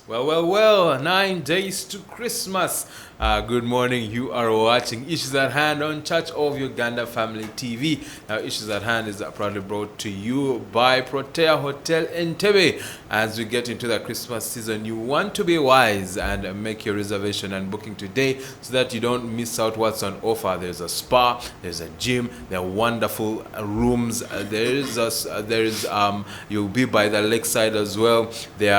Well, 9 days to Christmas. Good morning. You are watching Issues at Hand on Church of Uganda Family TV. Now, Issues at Hand is proudly brought to you by Protea Hotel Entebbe. As we get into the Christmas season, you want to be wise and make your reservation and booking today so that you don't miss out what's on offer. There's a spa, there's a gym, there are wonderful rooms. You'll be by the lakeside as well. There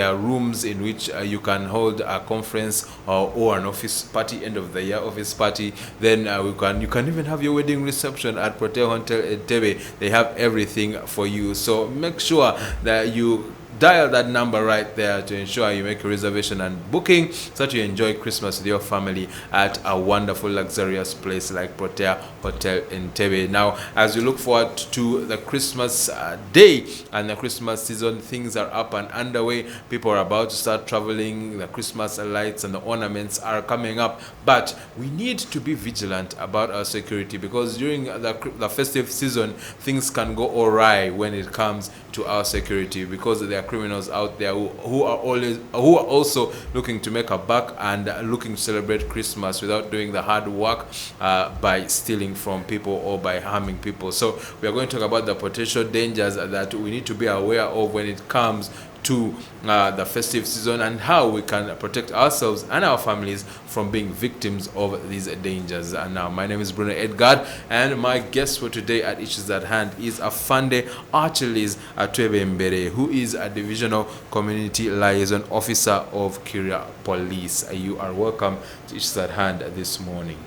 are rooms in which you can hold a conference or an office party, end of the year office party. Then you can even have your wedding reception at Protea Hotel Entebbe. They have everything for you. So make sure that you dial that number right there to ensure you make a reservation and booking so that you enjoy Christmas with your family at a wonderful, luxurious place like Protea Hotel Entebbe. Now, as we look forward to the Christmas day and the Christmas season, things are up and underway. People are about to start traveling. The Christmas lights and the ornaments are coming up. But we need to be vigilant about our security because during the festive season, things can go awry when it comes to our security because there are criminals out there who are also looking to make a buck and looking to celebrate Christmas without doing the hard work by stealing from people or by harming people. So we are going to talk about the potential dangers that we need to be aware of when it comes to the festive season and how we can protect ourselves and our families from being victims of these dangers. And now, my name is Bruno Edgard, and my guest for today at Issues at Hand is Afande Archilles Atwebembere, who is a Divisional Community Liaison Officer of Kiria Police. You are welcome to Issues at Hand this morning.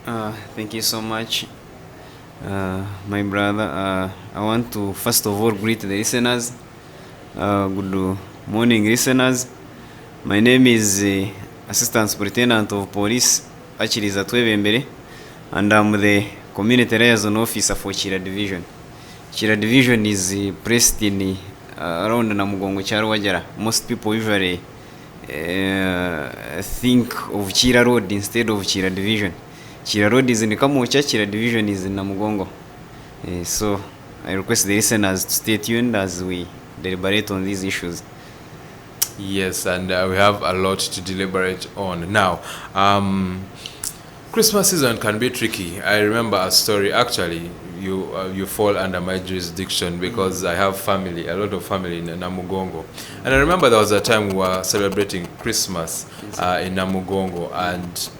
Thank you so much, my brother. I want to first of all greet the listeners. Good morning, listeners. My name is Assistant Superintendent of Police Archilles Atwebembere, and I'm the Community Liaison Officer for Chira Division. Chira Division is placed in around Namugongo Charwajara. Most people usually think of Chira Road instead of Chira Division. Chira Road is in Kamocha, Chira Division is in Namugongo. So I request the listeners to stay tuned as we deliberate on these issues. Yes, and we have a lot to deliberate on. Now, Christmas season can be tricky. I remember a story. Actually, you fall under my jurisdiction because I have a lot of family in Namugongo. And I remember there was a time we were celebrating Christmas in Namugongo, and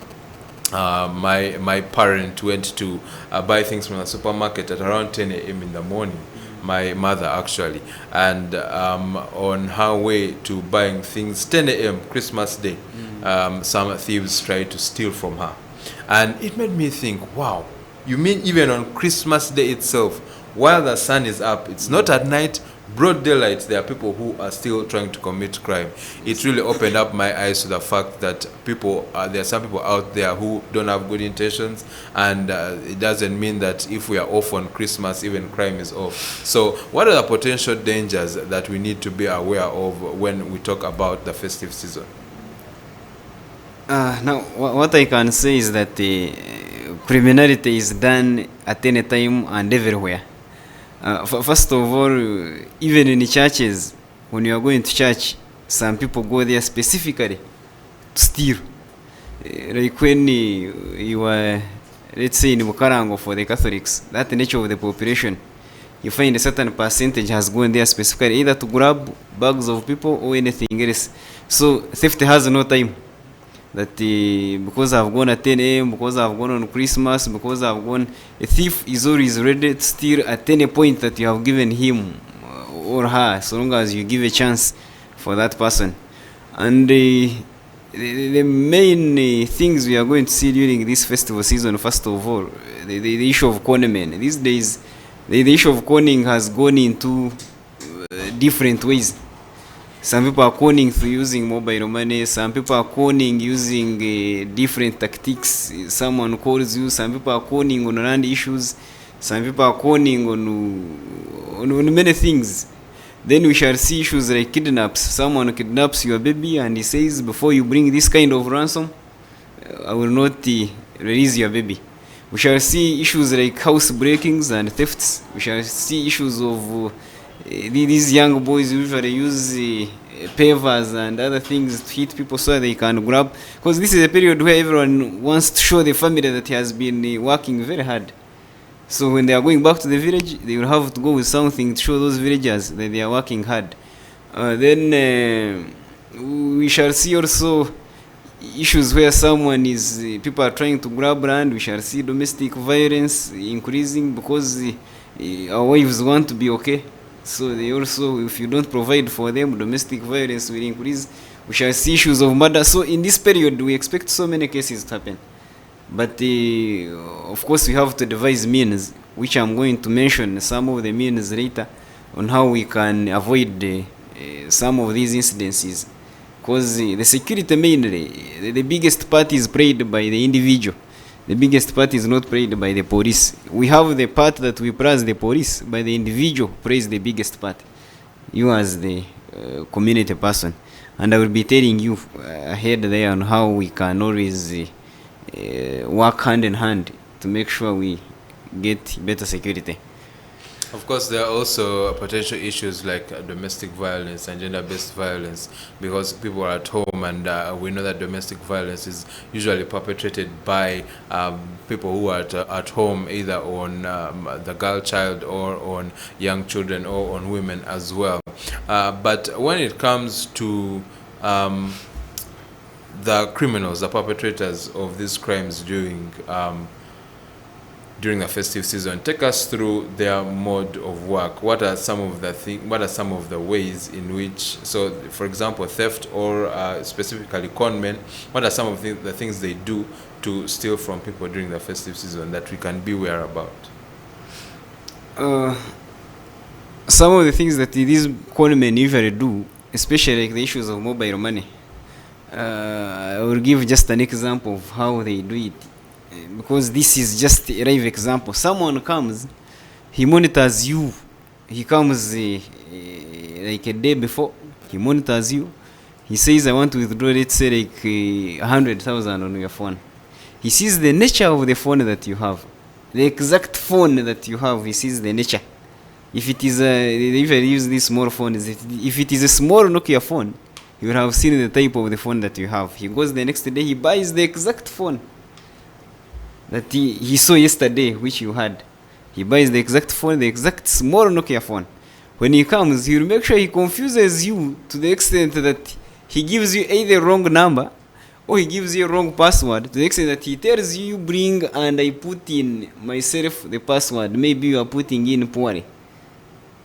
my parent went to buy things from the supermarket at around 10 a.m. in the morning. My mother actually, and on her way to buying things 10 a.m. Christmas day, some thieves tried to steal from her, and it made me think, wow, you mean even on Christmas day itself, while the sun is up, it's not at night, broad daylight, there are people who are still trying to commit crime. It really opened up my eyes to the fact that there are some people out there who don't have good intentions, and it doesn't mean that if we are off on Christmas, even crime is off. So what are the potential dangers that we need to be aware of when we talk about the festive season? Now, what I can say is that criminality is done at any time and everywhere. First of all, even in the churches, when you are going to church, some people go there specifically to steal. Like when you are, let's say in Bukarango for the Catholics, that's the nature of the population. You find a certain percentage has gone there specifically either to grab bags of people or anything else. So theft has no time. That because I've gone at 10 a.m., because I've gone on Christmas, because I've gone, a thief is always ready to steal at any point that you have given him or her, so long as you give a chance for that person. And the main things we are going to see during this festival season, first of all, the issue of conmen. These days, the issue of conning has gone into different ways. Some people are conning through using mobile money. Some people are conning using different tactics. Someone calls you. Some people are conning on land issues. Some people are conning on many things. Then we shall see issues like kidnaps. Someone kidnaps your baby and he says, before you bring this kind of ransom, I will not release your baby. We shall see issues like house breakings and thefts. We shall see issues of these young boys usually use pavers and other things to hit people so they can grab, because this is a period where everyone wants to show the family that he has been working very hard. So when they are going back to the village, they will have to go with something to show those villagers that they are working hard. Then we shall see also issues where people are trying to grab land. We shall see domestic violence increasing because our wives want to be okay. So they also, if you don't provide for them, domestic violence will increase. We shall see issues of murder. So in this period, we expect so many cases to happen. But of course, we have to devise means, which I'm going to mention some of the means later, on how we can avoid some of these incidences. Because the security mainly, the biggest part is played by the individual. The biggest part is not played by the police. We have the part that we praise the police, but the individual plays the biggest part. You as the community person. And I will be telling you ahead there on how we can always work hand in hand to make sure we get better security. Of course, there are also potential issues like domestic violence and gender-based violence, because people are at home, and we know that domestic violence is usually perpetrated by people who are at home, either on the girl child or on young children or on women as well. But when it comes to the criminals, the perpetrators of these crimes during the festive season, take us through their mode of work. What are some of the ways in which, so for example, theft or specifically conmen, what are some of the things they do to steal from people during the festive season that we can be aware about? Some of the things that these conmen usually do, especially like the issues of mobile money, I will give just an example of how they do it, because this is just a live example. Someone comes, he monitors you. He comes like a day before. He monitors you. He says, I want to withdraw, let's say, like 100,000 on your phone. He sees the nature of the phone that you have. The exact phone that you have, he sees the nature. If it is they usually use these small phones. If it is a small Nokia phone, he will have seen the type of the phone that you have. He goes the next day, he buys the exact phone that he saw yesterday, which you had. He buys the exact phone, the exact small Nokia phone. When he comes, he will make sure he confuses you to the extent that he gives you either wrong number or he gives you a wrong password, to the extent that he tells you, bring and I put in myself the password. Maybe you are putting in poorly.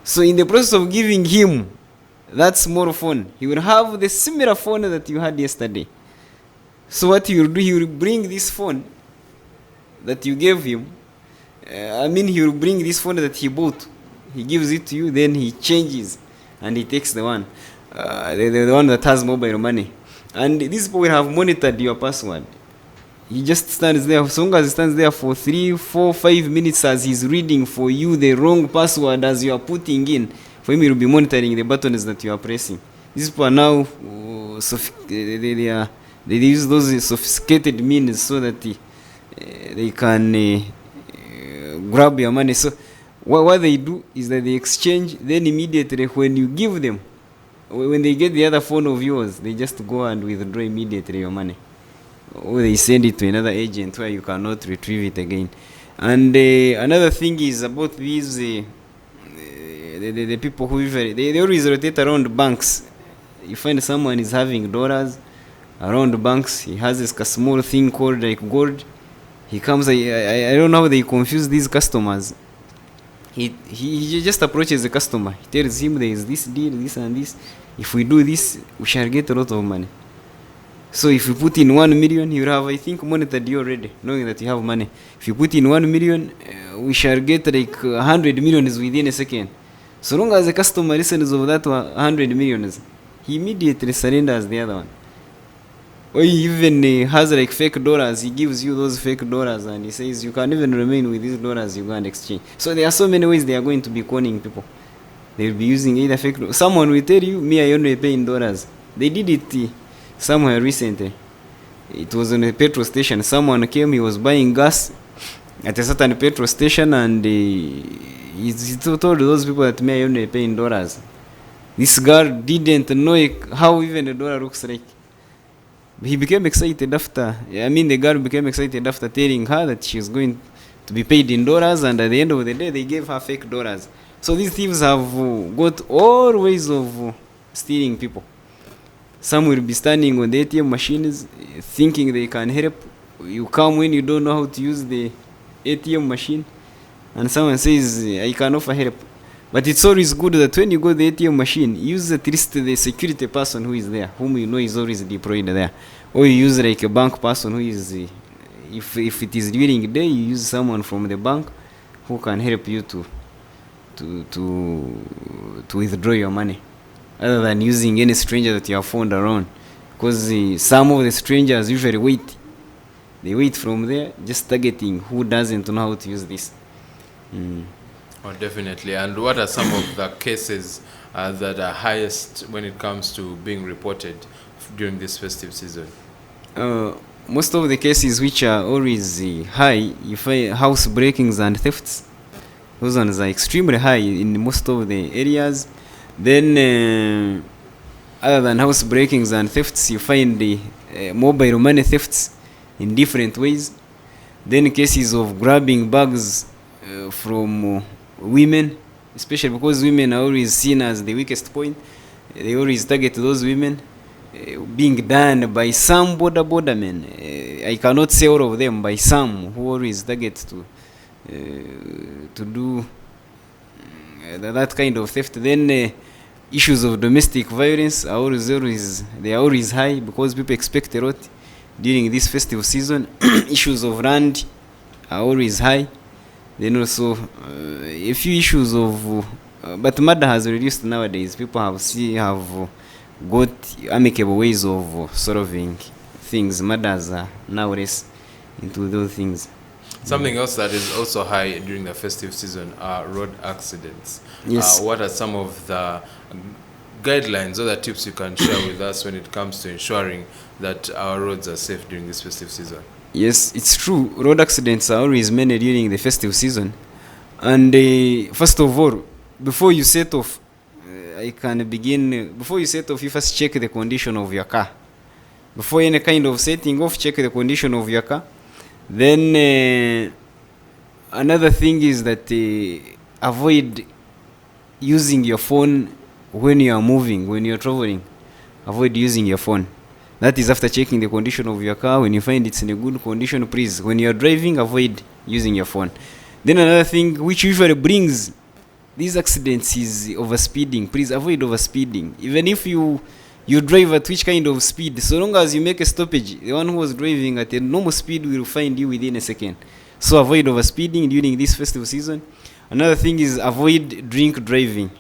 So in the process of giving him that small phone, he will have the similar phone that you had yesterday. So what he will do, he will bring this phone that you gave him. He will bring this phone that he bought. He gives it to you, then he changes and he takes the one that has mobile money. And these people will have monitored your password. He just stands there. As long as he stands there for 3, 4, 5 minutes as he's reading for you the wrong password as you are putting in, for him he will be monitoring the buttons that you are pressing. These people are now they use those sophisticated means so that they can grab your money. So what they do is that they exchange, then immediately when you give them, when they get the other phone of yours, they just go and withdraw immediately your money. Or they send it to another agent where you cannot retrieve it again. And another thing is about these the people who usually they always rotate around banks. You find someone is having dollars around banks. He has this small thing called like gold. He comes. I don't know how they confuse these customers. He just approaches the customer. He tells him there is this deal, this and this. If we do this, we shall get a lot of money. So if you put in 1 million, you will have, I think, monitored you already, knowing that you have money. If you put in 1 million, we shall get like 100 millions within a second. So long as the customer listens of that 100 millions, he immediately surrenders the other one. Or he even has like fake dollars. He gives you those fake dollars and he says you can even remain with these dollars you go and exchange. So there are so many ways they are going to be conning people. They will be using either fake. Someone will tell you, me I only pay in dollars. They did it somewhere recently. It was on a petrol station. Someone came, he was buying gas at a certain petrol station, and he he told those people that me I only pay in dollars. This girl didn't know how even a dollar looks like. He became excited after. The girl became excited after telling her that she was going to be paid in dollars, and at the end of the day, they gave her fake dollars. So these thieves have got all ways of stealing people. Some will be standing on the ATM machines thinking they can help. You come when you don't know how to use the ATM machine, and someone says, I can offer help. But it's always good that when you go to the ATM machine, use at least the security person who is there, whom you know is always deployed there. Or you use like a bank person who is, if it is during the day, you use someone from the bank who can help you to withdraw your money, other than using any stranger that you have found around. Because some of the strangers usually wait. They wait from there, just targeting who doesn't know how to use this. Oh, definitely. And what are some of the cases that are highest when it comes to being reported during this festive season? Most of the cases which are always high, you find house breakings and thefts. Those ones are extremely high in most of the areas. Then, other than house breakings and thefts, you find the mobile money thefts in different ways. Then cases of grabbing bags from women, especially because women are always seen as the weakest point. They always target those women, being done by some border men. I cannot say all of them, by some who always target to do that kind of theft. Then issues of domestic violence are always high because people expect a lot during this festive season. Issues of land are always high. Then also a few issues of, but murder has reduced nowadays. People have got amicable ways of solving things. Murders are now less into those things. Something else that is also high during the festive season are road accidents. Yes. What are some of the guidelines or the tips you can share with us when it comes to ensuring that our roads are safe during this festive season? Yes, it's true. Road accidents are always many during the festive season. And first of all, before you set off, before you set off, you first check the condition of your car. Before any kind of setting off, check the condition of your car. Then another thing is that avoid using your phone when you are moving, when you are traveling. Avoid using your phone. That is after checking the condition of your car. When you find it's in a good condition, please, when you are driving, avoid using your phone. Then another thing which usually brings these accidents is overspeeding. Please avoid overspeeding. Even if you drive at which kind of speed, so long as you make a stoppage, the one who was driving at a normal speed will find you within a second. So avoid overspeeding during this festive season. Another thing is avoid drink driving.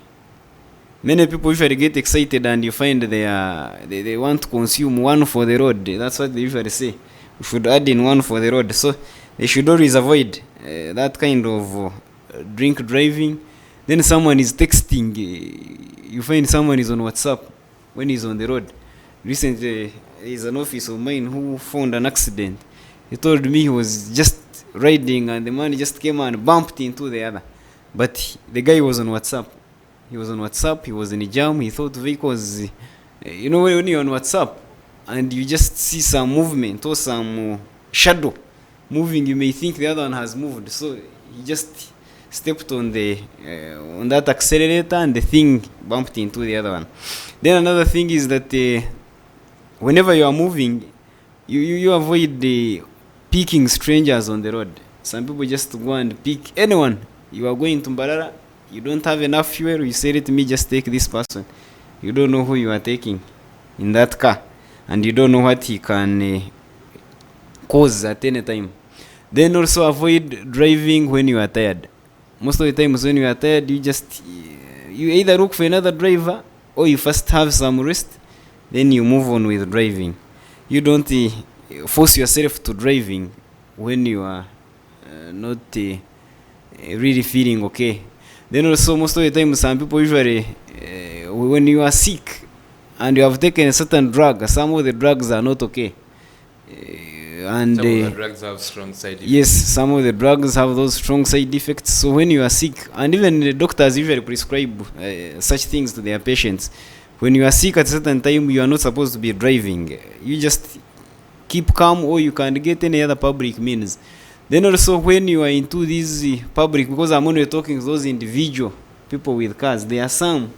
Many people usually get excited and you find they want to consume one for the road. That's what they usually say. We should add in one for the road. So they should always avoid that kind of drink driving. Then someone is texting. You find someone is on WhatsApp when he's on the road. Recently, there is an officer of mine who found an accident. He told me he was just riding and the man just came and bumped into the other. But the guy was on WhatsApp. He was on WhatsApp, he was in a jam, he thought vehicles, when you're on WhatsApp and you just see some movement or some shadow moving, you may think the other one has moved. So he just stepped on on that accelerator and the thing bumped into the other one. Then another thing is that whenever you are moving, you avoid picking strangers on the road. Some people just go and pick anyone. You are going to Mbarara, you don't have enough fuel, you say, let me just take this person. You don't know who you are taking in that car, and you don't know what he can cause at any time. Then also avoid driving when you are tired. Most of the times when you are tired, you either look for another driver or you first have some rest, then you move on with driving. You don't force yourself to driving when you are not really feeling okay. Then also most of the time some people usually when you are sick and you have taken a certain drug, some of the drugs are not okay. and some of the drugs have strong side effects. yes, some of the drugs have those strong side effects. So when you are sick, and even the doctors usually prescribe such things to their patients. When you are sick at a certain time, you are not supposed to be driving. You just keep calm, or you can get any other public means. Then also when you are into these public, because I'm only talking those individual people with cars, there are some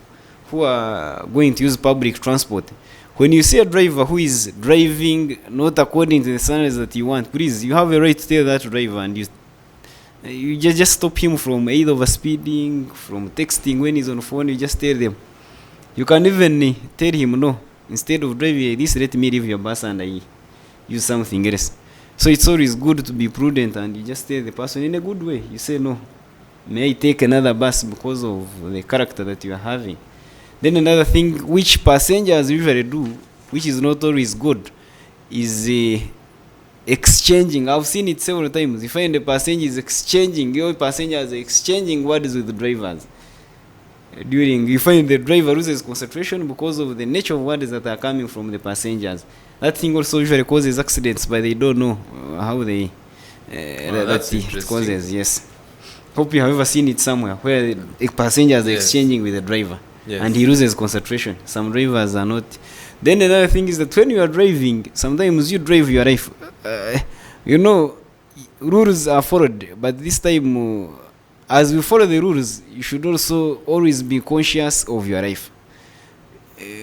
who are going to use public transport. When you see a driver who is driving not according to the standards that you want, please, you have a right to tell that driver, and you just stop him from either overspeeding, from texting when he's on the phone. You just tell them. You can even tell him, no, instead of driving this, let me leave your bus and I use something else. So it's always good to be prudent, and you just tell the person in a good way. You say, no, may I take another bus because of the character that you are having. Then another thing which passengers usually do, which is not always good, is exchanging. I've seen it several times. You find the passenger is exchanging, your passengers are exchanging words with the drivers. You find the driver loses concentration because of the nature of words that are coming from the passengers. That thing also usually causes accidents, but they don't know how they that it causes. Yes. Hope you have ever seen it somewhere where a passenger is exchanging with the driver. Yes. And he loses concentration. Some drivers are not. Then another thing is that when you are driving, sometimes you drive your life. Rules are followed, but this time, as we follow the rules, you should also always be conscious of your life.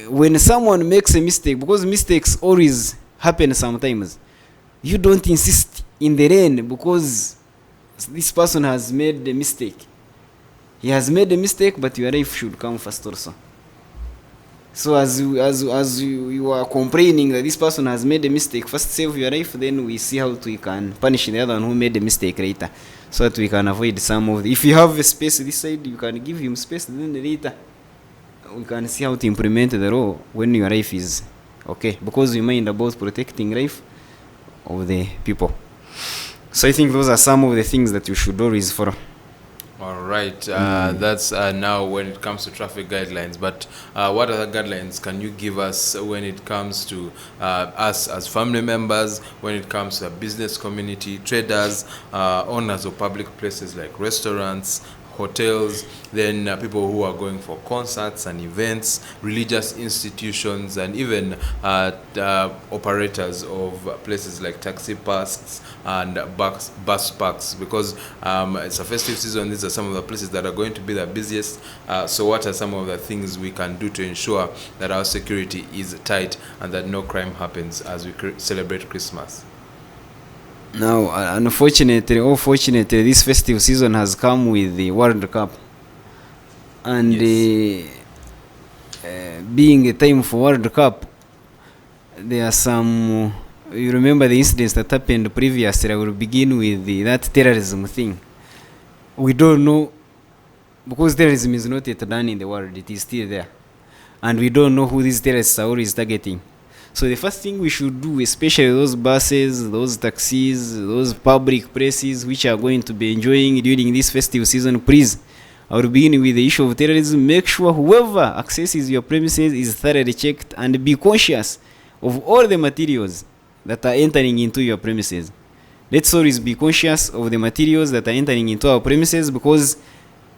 When someone makes a mistake, because mistakes always happen sometimes, you don't insist in the lane because this person has made a mistake. He has made a mistake, but your life should come first also. So as you are complaining that this person has made a mistake, first save your life, then we see how we can punish the other one who made the mistake later, so that we can avoid some of the. If you have a space this side, you can give him space, then later we can see how to implement the law when your life is okay, because we mind about protecting life of the people. So I think those are some of the things that you should always follow. All right, that's now when it comes to traffic guidelines. But what other guidelines can you give us when it comes to us as family members, when it comes to the business community, traders, owners of public places like restaurants, hotels, then people who are going for concerts and events, religious institutions, and even operators of places like taxi parks and bus parks, because it's a festive season. These are some of the places that are going to be the busiest. So what are some of the things we can do to ensure that our security is tight and that no crime happens as we celebrate Christmas? Now, unfortunately or fortunately, this festive season has come with the World Cup. And yes. Being a time for World Cup, there are some, you remember the incidents that happened previously. I will begin with that terrorism thing. We don't know, because terrorism is not yet done in the world, it is still there. And we don't know who these terrorists are always targeting. So the first thing we should do, especially those buses, those taxis, those public places which are going to be enjoying during this festive season, please, I will begin with the issue of terrorism. Make sure whoever accesses your premises is thoroughly checked, and be conscious of all the materials that are entering into your premises. Let's always be conscious of the materials that are entering into our premises, because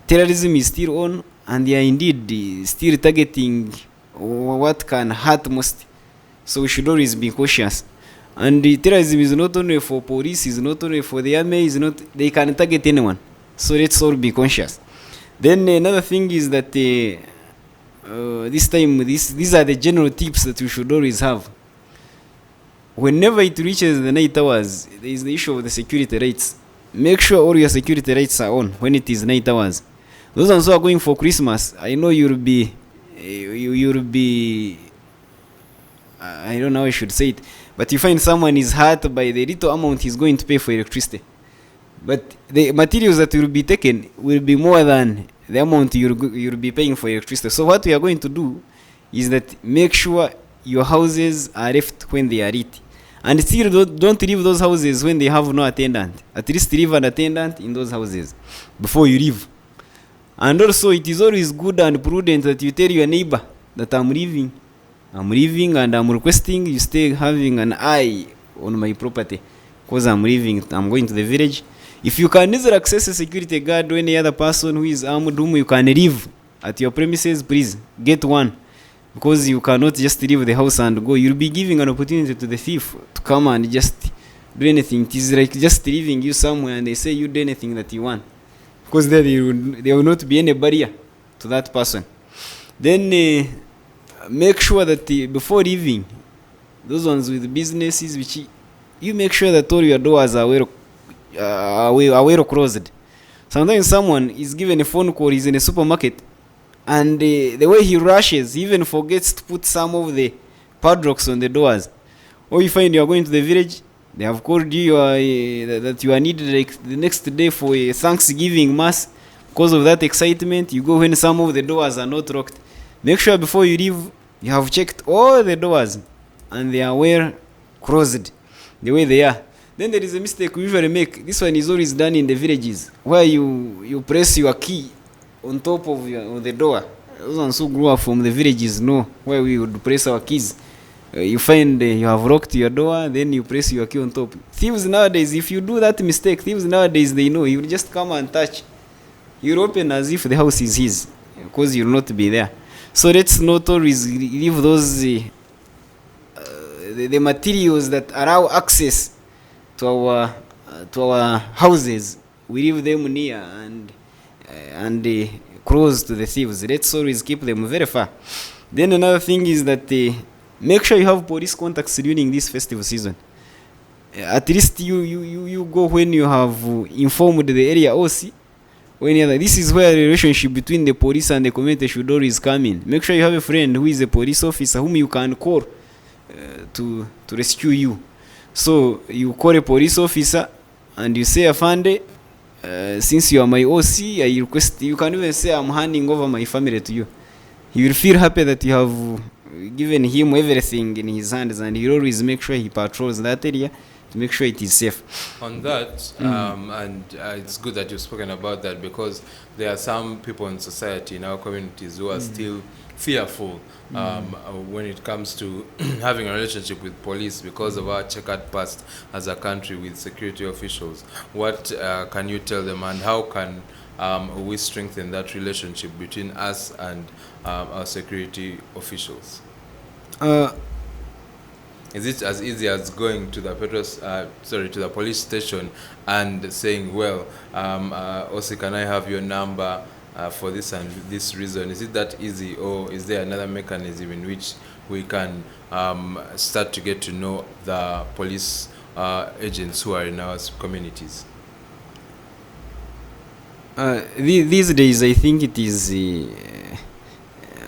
terrorism is still on, and they are indeed still targeting what can hurt most. So we should always be cautious. And the terrorism is not only for police, it's not only for the army, they can target anyone. So let's all be conscious. Then another thing is that this time, these are the general tips that you should always have. Whenever it reaches the night hours, there is the issue of the security lights. Make sure all your security lights are on when it is night hours. Those ones who are going for Christmas, I know you'll be I don't know how I should say it, but you find someone is hurt by the little amount he's going to pay for electricity. But the materials that will be taken will be more than the amount you'll be paying for electricity. So what we are going to do is that make sure your houses are left when they are lit. And still don't leave those houses when they have no attendant. At least leave an attendant in those houses before you leave. And also it is always good and prudent that you tell your neighbor that I'm leaving and I'm requesting you stay having an eye on my property. because I'm leaving, I'm going to the village. If you can easily access a security guard or any other person who is armed whom you can leave at your premises, please get one. Because you cannot just leave the house and go. You'll be giving an opportunity to the thief to come and just do anything. It is like just leaving you somewhere and they say you do anything that you want. Because there will not be any barrier to that person. Then make sure that before leaving, those ones with businesses, which you make sure that all your doors are well closed. Sometimes someone is given a phone call, he's in a supermarket, and the way he rushes, he even forgets to put some of the padlocks on the doors. Or you find you are going to the village, they have called you that you are needed like the next day for a Thanksgiving mass. Because of that excitement, you go when some of the doors are not locked. Make sure before you leave, you have checked all the doors and they are well closed the way they are. Then there is a mistake we usually make. This one is always done in the villages, where you press your key on top of the door. Those ones who grew up from the villages know where we would press our keys. You find you have locked your door, then you press your key on top. Thieves nowadays, if you do that mistake, thieves nowadays, they know. You will just come and touch. You'll open as if the house is his, because you'll not be there. So let's not always leave those the materials that allow access to our houses. We leave them near and close to the thieves. Let's always keep them very far. Then another thing is that make sure you have police contacts during this festive season. At least you go when you have informed the area OC. This is where the relationship between the police and the community should always come in. Make sure you have a friend who is a police officer whom you can call to rescue you. So you call a police officer and you say, Afande, since you are my OC, I request, you can even say, I'm handing over my family to you. He will feel happy that you have given him everything in his hands, and he will always make sure he patrols that area to make sure it is safe. On that, and it's good that you've spoken about that, because there are some people in society, in our communities, who are still fearful when it comes to having a relationship with police because of our checkered past as a country with security officials. What can you tell them, and how can we strengthen that relationship between us and our security officials? Is it as easy as going to the to the police station and saying, well, Osi, can I have your number for this and this reason? Is it that easy, or is there another mechanism in which we can start to get to know the police agents who are in our communities? These days, I think it is.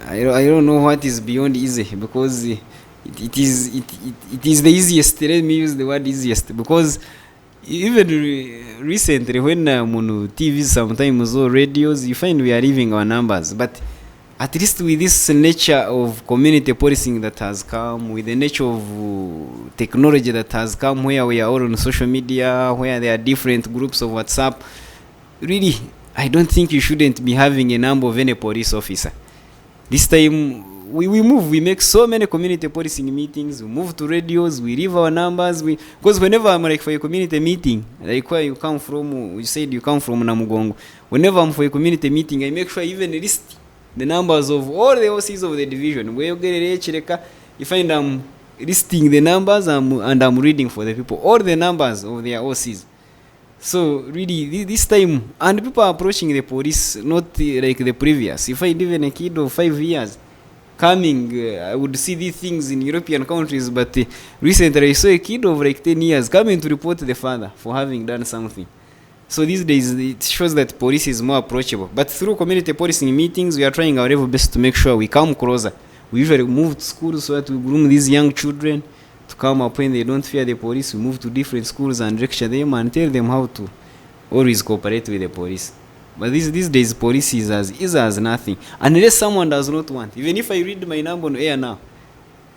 I don't know what is beyond easy, because it is the easiest. Let me use the word easiest, because even recently when on TV sometimes or radios, you find we are leaving our numbers. But at least with this nature of community policing that has come, with the nature of technology that has come, where we are all on social media, where there are different groups of WhatsApp, really, I don't think you shouldn't be having a number of any police officer. This time, we move, we make so many community policing meetings, we move to radios, we leave our numbers, because whenever I'm like for a community meeting, like where you come from, you said you come from Namugongo, whenever I'm for a community meeting, I make sure I even list the numbers of all the OCs of the division. Where you get you find I'm listing the numbers and I'm reading for the people, all the numbers of their OCs. So really, this time, and people are approaching the police not like the previous. If I even a kid of 5 years coming, I would see these things in European countries, but recently I saw a kid of like 10 years coming to report the father for having done something. So these days, it shows that police is more approachable. But through community policing meetings, we are trying our level best to make sure we come closer. We usually move to schools so that we groom these young children to come up when they don't fear the police. We move to different schools and lecture them and tell them how to always cooperate with the police. But these days, police is as easy as nothing. Unless someone does not want. Even if I read my number on air now,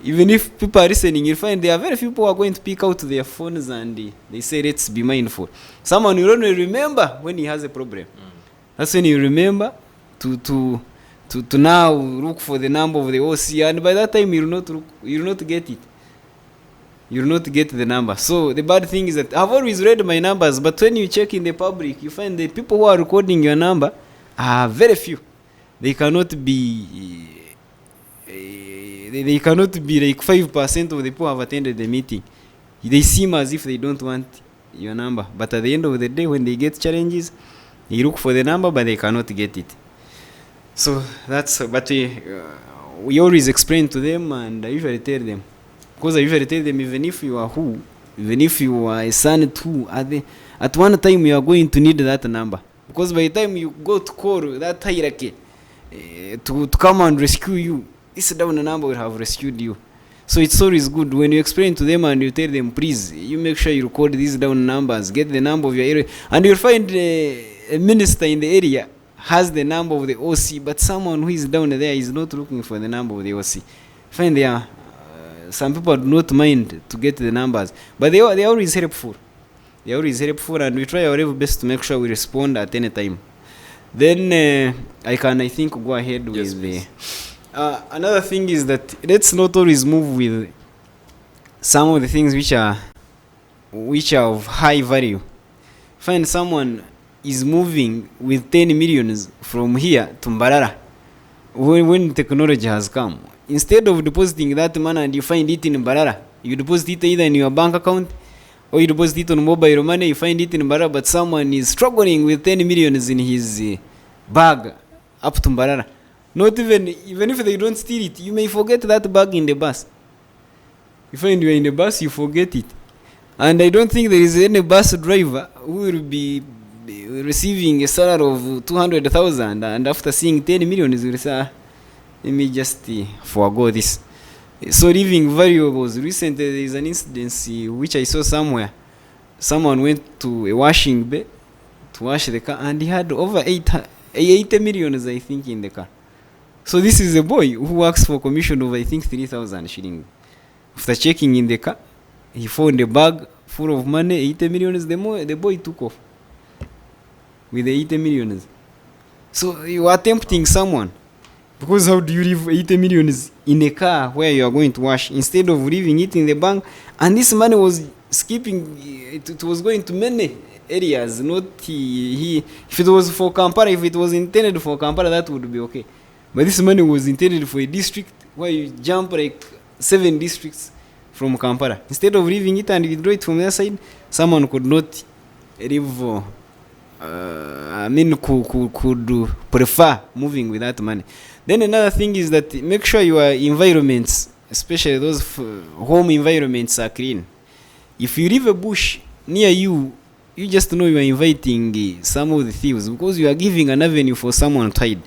even if people are listening, you'll find there are very few people who are going to pick out their phones and they say, let's be mindful. Someone will only remember when he has a problem. That's when you remember to now look for the number of the OC, and by that time you'll not get it. you'll not get the number. So the bad thing is that I've always read my numbers, but when you check in the public, you find that people who are recording your number are very few. They cannot be they cannot be like 5% of the people who have attended the meeting. They seem as if they don't want your number, but at the end of the day, when they get challenges, they look for the number, but they cannot get it. So that's but we always explain to them, and I usually tell them, because I usually tell them, even if you are who, even if you are a son to, at one time you are going to need that number, because by the time you go to call that hierarchy to come and rescue you, this down number will have rescued you. So it's always good when you explain to them and you tell them, please, you make sure you record these down numbers, get the number of your area, and you'll find a minister in the area has the number of the OC, but someone who is down there is not looking for the number of the OC. Find there, some people do not mind to get the numbers, but they are always helpful. They are always helpful, and we try our level best to make sure we respond at any time. Then I think, go ahead with the... another thing is that let's not always move with some of the things which are of high value. Find someone is moving with 10 millions from here to Mbarara when technology has come. Instead of depositing that money and you find it in Mbarara, you deposit it either in your bank account or you deposit it on mobile money, you find it in Mbarara, but someone is struggling with 10 millions in his bag up to Mbarara. Not even if they don't steal it, you may forget that bag in the bus. You find you are in the bus, you forget it. And I don't think there is any bus driver who will be receiving a salary of 200,000 and after seeing 10 million will say, let me just forego this. So leaving valuables. Recently there is an incident which I saw somewhere. Someone went to a washing bay to wash the car and he had over 80 million, I think, in the car. So this is a boy who works for commission of, I think, 3,000 shillings. After checking in the car, he found a bag full of money, 80 million. The boy took off with the 80 million. So you are tempting someone. Because how do you leave 80 million in a car where you are going to wash instead of leaving it in the bank? And this money was skipping, it was going to many areas. Not if it was for Kampala, if it was intended for Kampala, that would be okay. But this money was intended for a district where you jump like 7 districts from Kampala. Instead of leaving it and withdraw it from their side, someone could not leave. Could prefer moving with that money. Then another thing is that make sure your environments, especially those home environments, are clean. If you leave a bush near you, you just know you are inviting some of the thieves, because you are giving an avenue for someone to hide.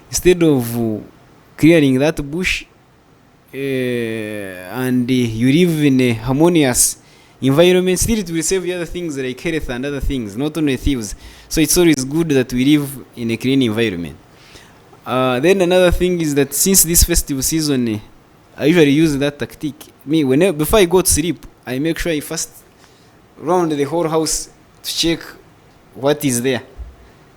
Instead of clearing that bush and you live in a harmonious environment, still it will save the other things like health and other things, not only thieves. So it's always good that we live in a clean environment. Then another thing is that since this festival season, I usually use that tactic. Before I go to sleep, I make sure I first round the whole house to check what is there.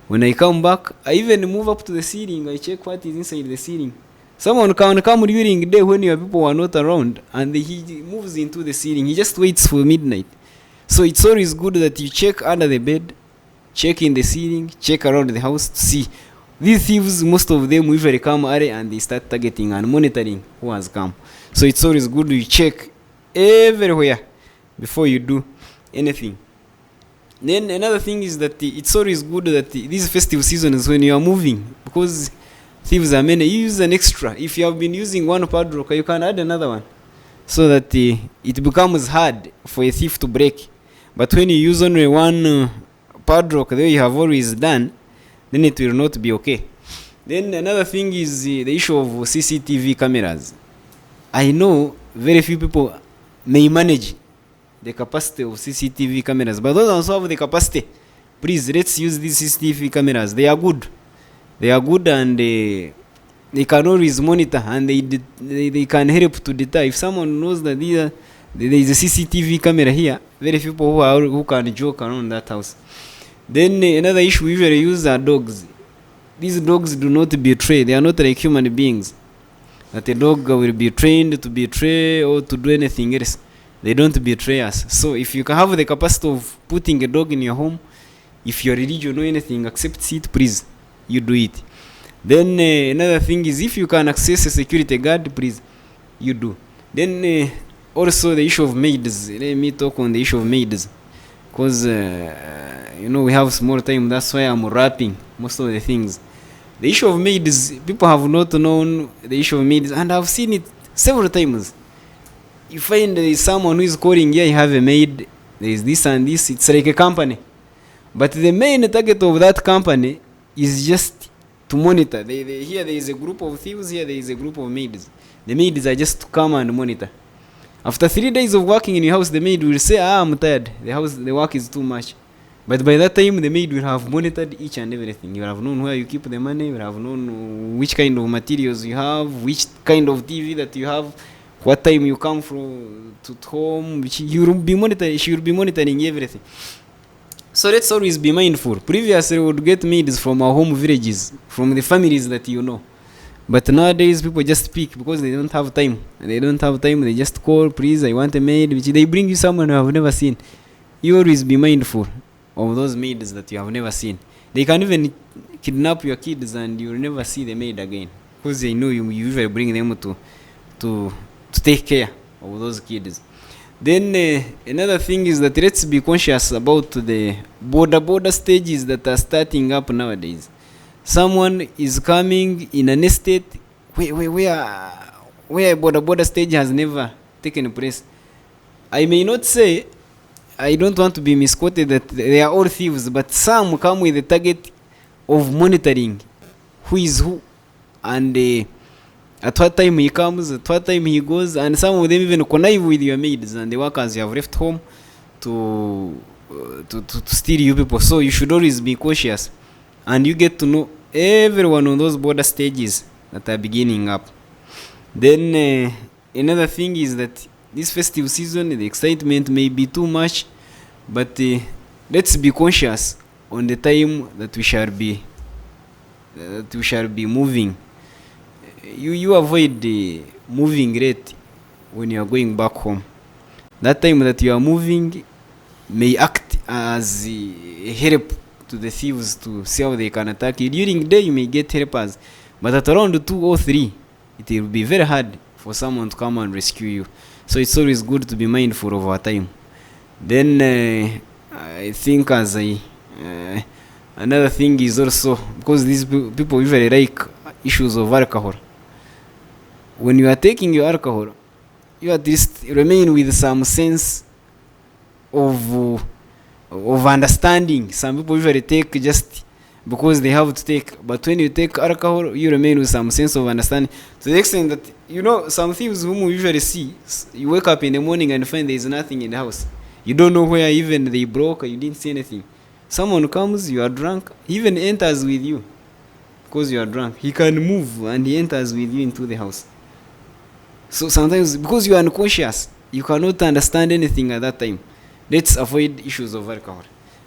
When I come back, I even move up to the ceiling. I check what is inside the ceiling. Someone can come during the day when your people are not around, and he moves into the ceiling. He just waits for midnight. So it's always good that you check under the bed, check in the ceiling, check around the house to see. These thieves, most of them usually come early and they start targeting and monitoring who has come. So it's always good you check everywhere before you do anything. Then another thing is that it's always good that these festive seasons when you are moving, because thieves are many, you use an extra. If you have been using one padlock, you can add another one so that it becomes hard for a thief to break. But when you use only one padlock the way you have always done, then it will not be okay. Then another thing is the issue of CCTV cameras. I know very few people may manage the capacity of CCTV cameras, but those also have the capacity. Please, let's use these CCTV cameras. They are good. They are good, and they can always monitor, and they can help to deter. If someone knows that there is a CCTV camera here, very few people who can joke around that house. Then another issue we usually use are dogs. These dogs do not betray. They are not like human beings, that a dog will be trained to betray or to do anything else. they don't betray us. So if you can have the capacity of putting a dog in your home, if your religion or anything accepts it, please, you do it. Then another thing is, if you can access a security guard, please, you do. Then also the issue of maids. Let me talk on the issue of maids, because we have small time. That's why I'm wrapping most of the things. The issue of maids, people have not known the issue of maids, and I've seen it several times. You find there is someone who is calling, yeah, you have a maid, there is this and this. It's like a company, but the main target of that company is just to monitor. Here there is a group of thieves, here there is a group of maids. The maids are just to come and monitor. After 3 days of working in your house, the maid will say, I'm tired, the work is too much. But by that time, the maid will have monitored each and everything. You will have known where you keep the money, you will have known which kind of materials you have, which kind of TV that you have, what time you come from to home. She will be monitoring everything. So let's always be mindful. Previously, we would get maids from our home villages, from the families that you know. But nowadays, people just speak because they don't have time. They just call, please, I want a maid. Which they bring you someone you have never seen. You always be mindful of those maids that you have never seen. They can even kidnap your kids and you will never see the maid again, because they know you usually bring them to take care of those kids. Then another thing is that let's be conscious about the border stages that are starting up nowadays. Someone is coming in an estate where a border stage has never taken place. I may not say, I don't want to be misquoted, that they are all thieves, but some come with the target of monitoring who is who, and at what time he comes, at what time he goes, and some of them even connive with your maids and the workers you have left home to steal you people. So you should always be cautious, and you get to know everyone on those border stages that are beginning up. Then another thing is that this festive season, the excitement may be too much, but let's be conscious on the time that we shall be moving. You avoid the moving rate when you are going back home. That time that you are moving may act as a help to the thieves to see how they can attack you. During the day you may get helpers, but at around 2 or 3 it will be very hard for someone to come and rescue you. So it's always good to be mindful of our time. Then I think another thing is also, because these people usually like issues of alcohol. When you are taking your alcohol, you at least remain with some sense of understanding. Some people usually take just because they have to take, but when you take alcohol, you remain with some sense of understanding, to the extent that some thieves whom we usually see, you wake up in the morning and find there is nothing in the house. You don't know where even they broke, or you didn't see anything. Someone comes, you are drunk, he even enters with you because you are drunk. He can move and he enters with you into the house. So sometimes, because you are unconscious, you cannot understand anything at that time. Let's avoid issues of alcohol.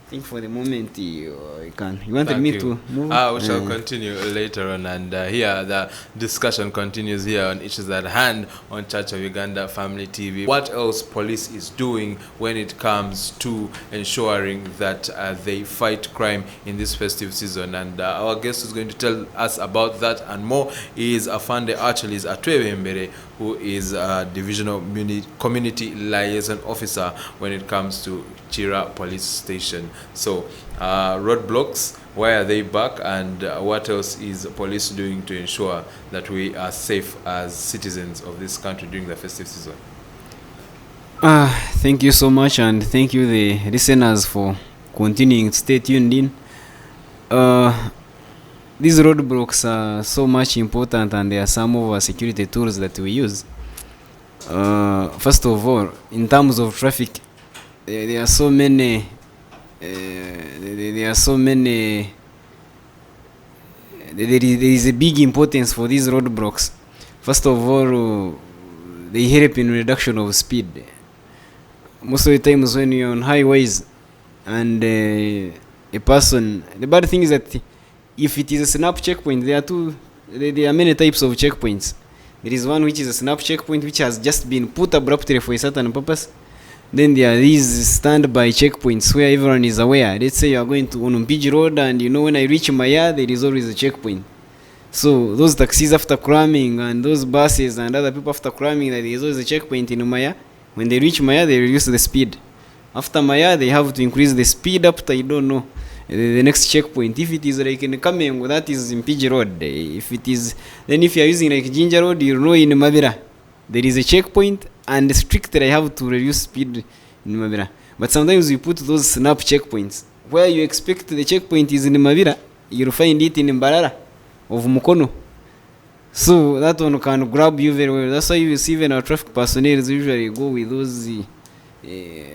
I think for the moment you can. You wanted me to move? We shall continue later on, and here the discussion continues here on Issues at Hand on Church of Uganda Family TV. What else police is doing when it comes to ensuring that they fight crime in this festive season? And our guest is going to tell us about that and more. He is Afande Archilles Atwebembere, who is a Divisional Community Liaison Officer when it comes to Chira Police Station. So, roadblocks, why are they back, and what else is police doing to ensure that we are safe as citizens of this country during the festive season? Thank you so much, and thank you the listeners for continuing to stay tuned in. These roadblocks are so much important, and they are some of our security tools that we use. First of all, in terms of traffic, there are so many. There is a big importance for these roadblocks. First of all, they help in reduction of speed. Most of the times when you're on highways and a person, the bad thing is that if it is a snap checkpoint, there are many types of checkpoints. There is one which is a snap checkpoint which has just been put abruptly for a certain purpose. Then there are these standby checkpoints where everyone is aware. Let's say you are going to Unumpiji Road, and you know when I reach Maya, there is always a checkpoint. So those taxis after cramming, and those buses and other people after cramming, that there is always a checkpoint in Maya. When they reach Maya, they reduce the speed. After Maya, they have to increase the speed up to, I don't know, the next checkpoint. If it is like in Kamengo, that is in PG Road. If it is, then if you are using like Ginger Road, you know in Mabira, there is a checkpoint, and strictly I have to reduce speed in Mabira. But sometimes you put those snap checkpoints, where you expect the checkpoint is in Mabira, you'll find it in Mbarara of Mukono. So that one can grab you very well. That's why you see even our traffic personnel usually go with those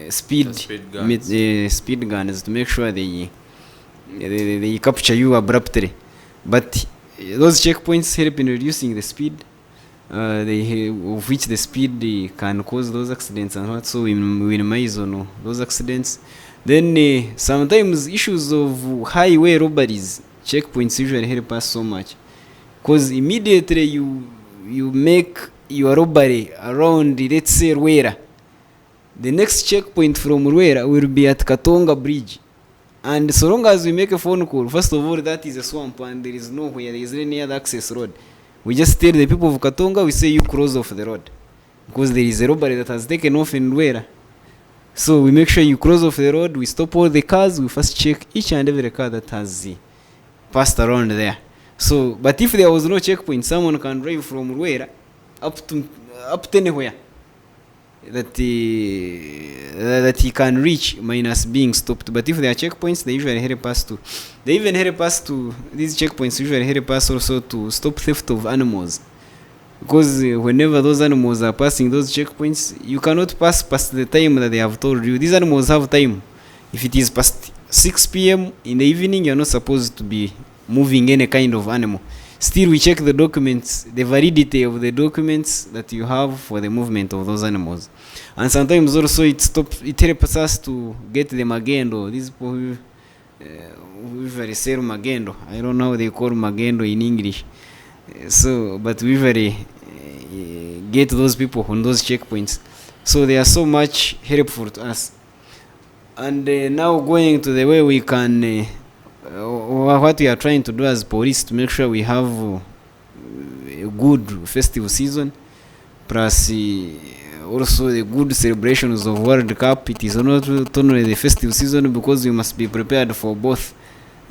speed guns to make sure they capture you abruptly. But those checkpoints help in reducing the speed, of which the speed can cause those accidents and what. So we minimize on those accidents. Then sometimes issues of highway robberies, checkpoints usually help us so much, because immediately you make your robbery around, let's say, Ruera. The next checkpoint from Ruera will be at Katonga Bridge. And so long as we make a phone call, first of all, that is a swamp and there is nowhere, there is any other access road. We just tell the people of Katonga, we say you cross off the road, because there is a robbery that has taken off in Ruera. So we make sure you cross off the road, we stop all the cars, we first check each and every car that has passed around there. So, but if there was no checkpoint, someone can drive from Ruera up to anywhere that he can reach minus being stopped. But if there are checkpoints, they usually help us to. They even help us to. These checkpoints usually help us also to stop theft of animals, because whenever those animals are passing those checkpoints, you cannot pass past the time that they have told you. These animals have time. If it is past 6 p.m. in the evening, you are not supposed to be moving any kind of animal. Still, we check the documents, the validity of the documents that you have for the movement of those animals. And sometimes also it helps us to get the magendo. These people who usually sell magendo. I don't know how they call magendo in English. So, but we usually get those people on those checkpoints. So they are so much helpful to us. And now going to the way we can, what we are trying to do as police to make sure we have a good festive season, plus also the good celebrations of World Cup. It is not only the festive season, because we must be prepared for both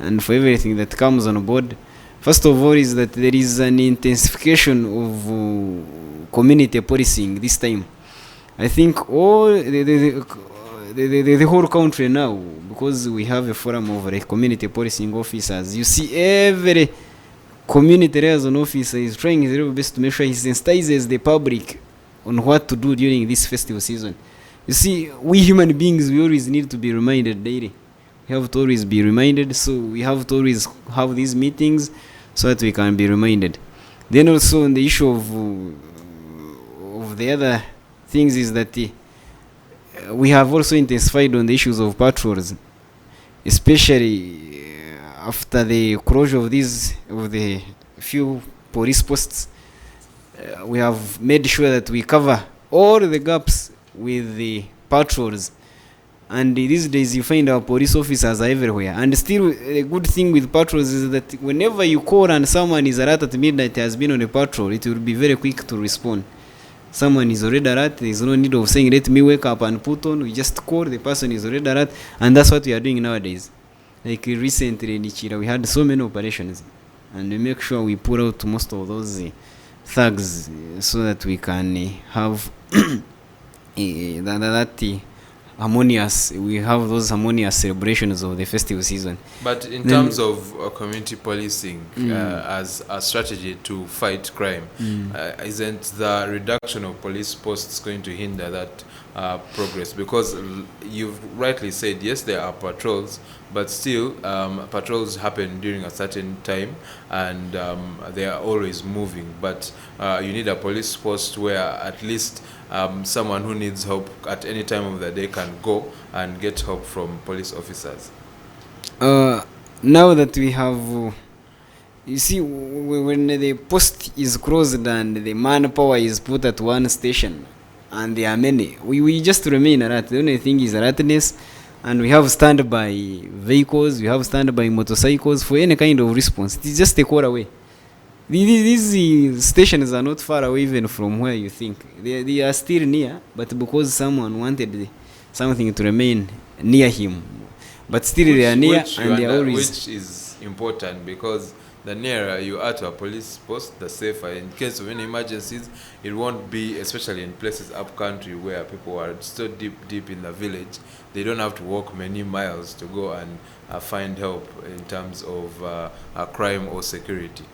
and for everything that comes on board. First of all is that there is an intensification of community policing this time. I think all the whole country now, because we have a forum of community policing officers, you see every community liaison officer is trying his very best to make sure he sensitizes the public on what to do during this festive season. You see, we human beings, we always need to be reminded daily. We have to always be reminded, so we have to always have these meetings so that we can be reminded. Then also on the issue of the other things is that we have also intensified on the issues of patrols, especially after the closure of the few police posts. We have made sure that we cover all the gaps with the patrols, and these days you find our police officers are everywhere. And still, a good thing with patrols is that whenever you call and someone is alert at midnight, has been on a patrol, it will be very quick to respond. Someone is already alert, there is no need of saying let me wake up and put on. We just call, the person is already alert, and that's what we are doing nowadays. Like recently in Ichira, we had so many operations, and we make sure we pull out most of those thugs so that we can have that harmonious. We have those harmonious celebrations of the festive season. But in terms of community policing as a strategy to fight crime, isn't the reduction of police posts going to hinder that progress? Because you've rightly said, yes, there are patrols, but still patrols happen during a certain time, and they are always moving. But you need a police post where at least someone who needs help at any time of the day can go and get help from police officers. Now that we have, you see, when the post is closed and the manpower is put at one station, and there are many. We just remain alert. The only thing is alertness, and we have standby vehicles, we have standby motorcycles for any kind of response. It is just a call away. These stations are not far away even from where you think. They are still near, but because someone wanted something to remain near him, but still they are near, and they are always. Which is important, because the nearer you are to a police post, the safer. In case of any emergencies, it won't be, especially in places up country where people are so deep in the village, they don't have to walk many miles to go and find help in terms of crime or security.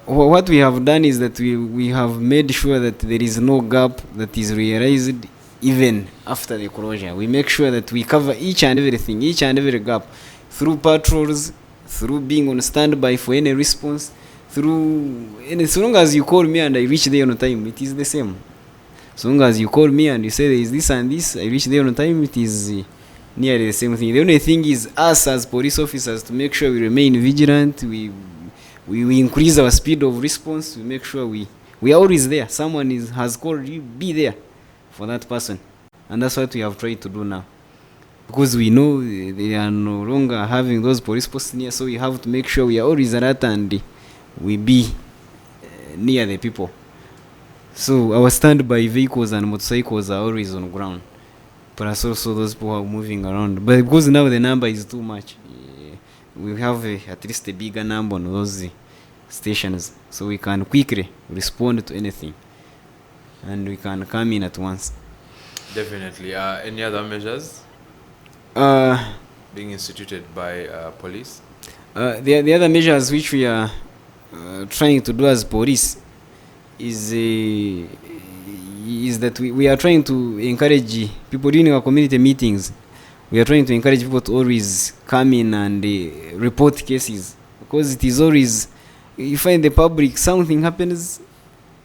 What we have done is that we have made sure that there is no gap that is realized even after the closure. We make sure that we cover each and every gap, through patrols, through being on standby for any response, and as long as you call me and I reach there on time, it is the same. As long as you call me and you say there is this and this, I reach there on time, it is nearly the same thing. The only thing is us as police officers to make sure we remain vigilant, we increase our speed of response, we make sure we are always there. Someone has called you, be there for that person. And that's what we have tried to do now. Because we know they are no longer having those police posts near, so we have to make sure we are always alert and we be near the people. So our standby vehicles and motorcycles are always on ground. Plus also those people are moving around. But because now the number is too much, we have at least a bigger number on those stations, so we can quickly respond to anything, and we can come in at once. Definitely. Any other measures being instituted by police? The other measures which we are trying to do as police is that we are trying to encourage people during our community meetings. We are trying to encourage people to always come in and report cases, because it is always, you find the public, something happens,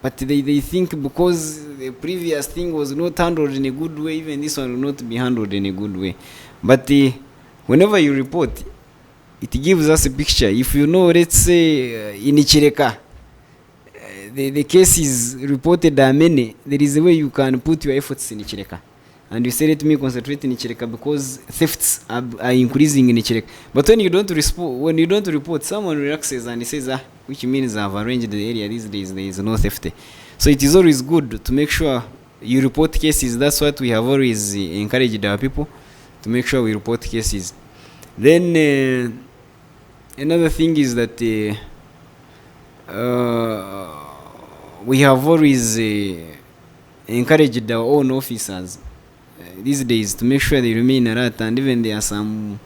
but they think because the previous thing was not handled in a good way, even this one will not be handled in a good way. But whenever you report, it gives us a picture. If you know, let's say in Chireka, the cases reported are many, there is a way you can put your efforts in Chireka. And you say, let me concentrate in Chireka because thefts are increasing in Chireka. But when you don't report, someone relaxes and he says, which means I've arranged the area these days, there is no theft. So it is always good to make sure you report cases. That's what we have always encouraged our people, to make sure we report cases. Then another thing is that we have always encouraged our own officers these days to make sure they remain alert, and even there are some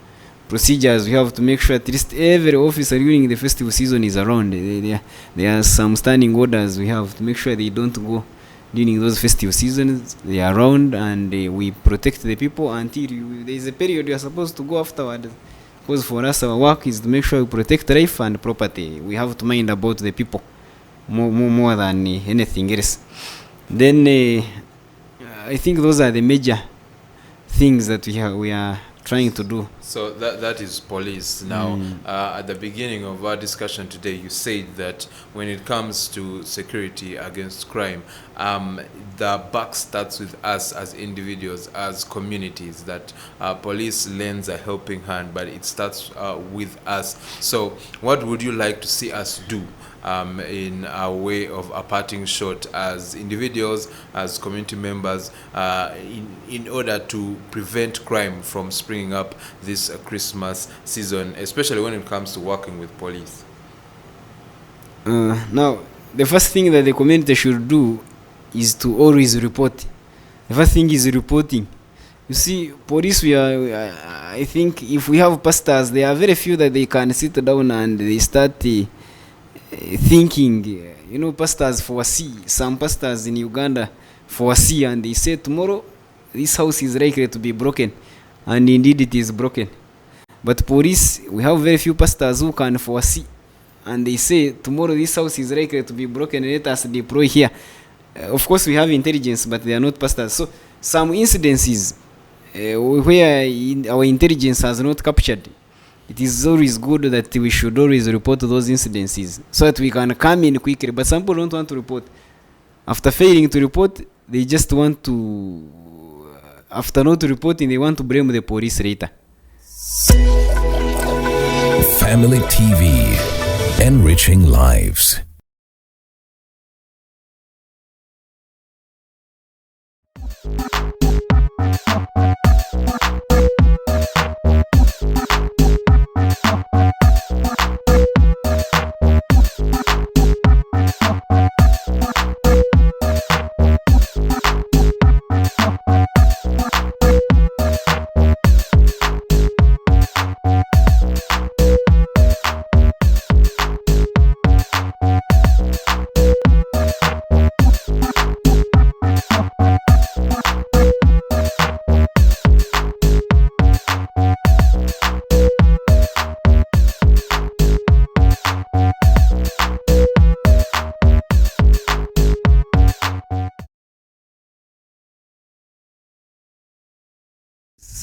procedures we have to make sure at least every officer during the festival season is around. There are some standing orders we have to make sure they don't go during those festival seasons. They are around, and we protect the people until there is a period you are supposed to go afterward. Because for us, our work is to make sure we protect life and property. We have to mind about the people more than anything else. Then I think those are the major things that we are trying to do. So that is police. Now, at the beginning of our discussion today, you said that when it comes to security against crime, the buck starts with us as individuals, as communities, that police lends a helping hand, but it starts with us. So what would you like to see us do in a way of a parting shot as individuals, as community members, in order to prevent crime from springing up this Christmas season, especially when it comes to working with police? Now, the first thing that the community should do is to always report. The first thing is reporting. You see, police, I think if we have pastors, there are very few that they can sit down and they start thinking, pastors foresee, some pastors in Uganda foresee, and they say tomorrow this house is likely to be broken, and indeed it is broken. But police, we have very few pastors who can foresee, and they say tomorrow this house is likely to be broken, let us deploy here. Of course we have intelligence, but they are not pastors. So some incidences where our intelligence has not captured, it is always good that we should always report those incidences so that we can come in quickly. But some people don't want to report. After failing to report, they just want to, after not reporting, they want to blame the police later. Family TV, enriching lives.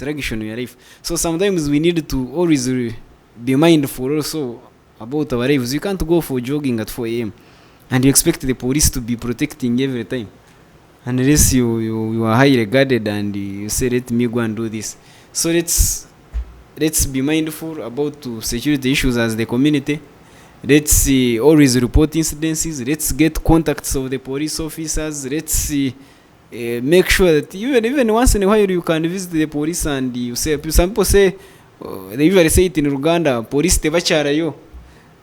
Regulation in your life. So sometimes we need to always be mindful also about our lives. You can't go for jogging at 4 a.m. and you expect the police to be protecting every time, unless you are highly regarded and you say, let me go and do this. So let's be mindful about security issues as the community. Let's always report incidences. Let's get contacts of the police officers. Let's make sure that even once in a while you can visit the police and you say, some people say, they usually say it in Uganda, police tebacharayo.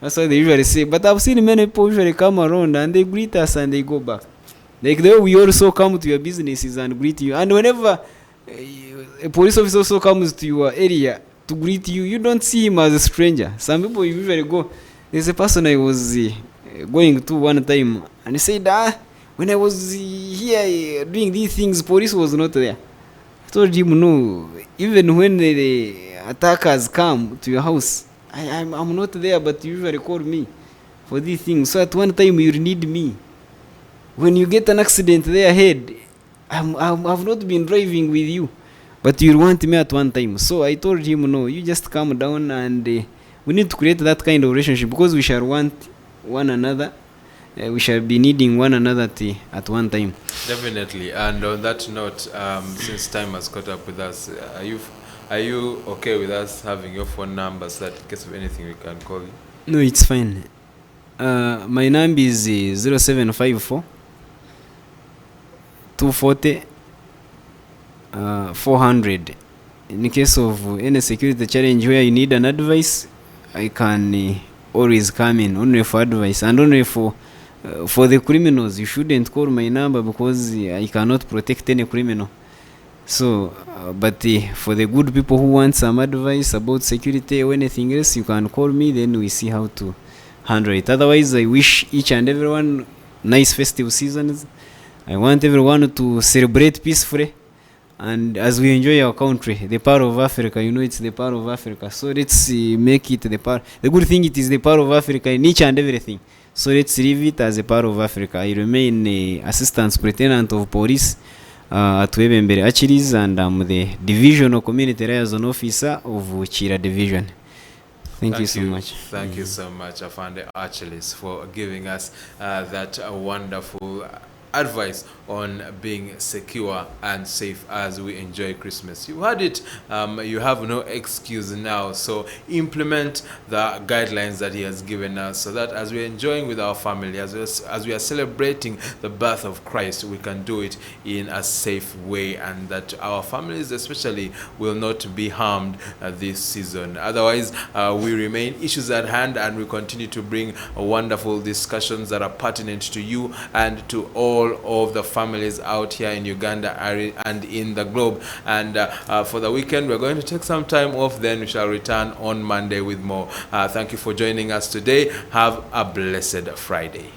That's what they usually say. But I've seen many people usually come around and they greet us and they go back. Like the way we also come to your businesses and greet you. And whenever a police officer also comes to your area to greet you, you don't see him as a stranger. Some people usually go. There's a person I was going to one time and he said, when I was here doing these things, police was not there. I told him, no, even when the attackers come to your house, I'm not there, but you usually call me for these things. So at one time you need me. When you get an accident there ahead, I've not been driving with you, but you want me at one time. So I told him, no, you just calm down, and we need to create that kind of relationship because we shall want one another. We shall be needing one another at one time. Definitely. And on that note, since time has caught up with us, are you okay with us having your phone number so that in case of anything we can call you? No, it's fine. My number is 0754 240 400. In case of any security challenge where you need an advice, I can always come in only for advice, and only for the criminals. You shouldn't call my number because I cannot protect any criminal. So, but for the good people who want some advice about security or anything else, you can call me, then we see how to handle it. Otherwise, I wish each and everyone nice festive seasons. I want everyone to celebrate peacefully, and as we enjoy our country, the power of Africa, it's the power of Africa. So let's make it the power. The good thing, it is the power of Africa in each and everything. So let's leave it as a part of Africa. I remain Assistant Superintendent of Police Atwebembere Archilles, and I'm the Divisional Community Liason Officer of Chira Division. Thank you so much. Thank you so much, Afande Archilles, for giving us that wonderful advice on being secure and safe as we enjoy Christmas. You heard it. You have no excuse now. So implement the guidelines that he has given us, so that as we're enjoying with our family, as we are celebrating the birth of Christ, we can do it in a safe way, and that our families especially will not be harmed this season. Otherwise, we remain issues at hand, and we continue to bring wonderful discussions that are pertinent to you and to all of the families out here in Uganda and in the globe. And for the weekend, we're going to take some time off, then we shall return on Monday with more. Thank you for joining us today. Have a blessed Friday.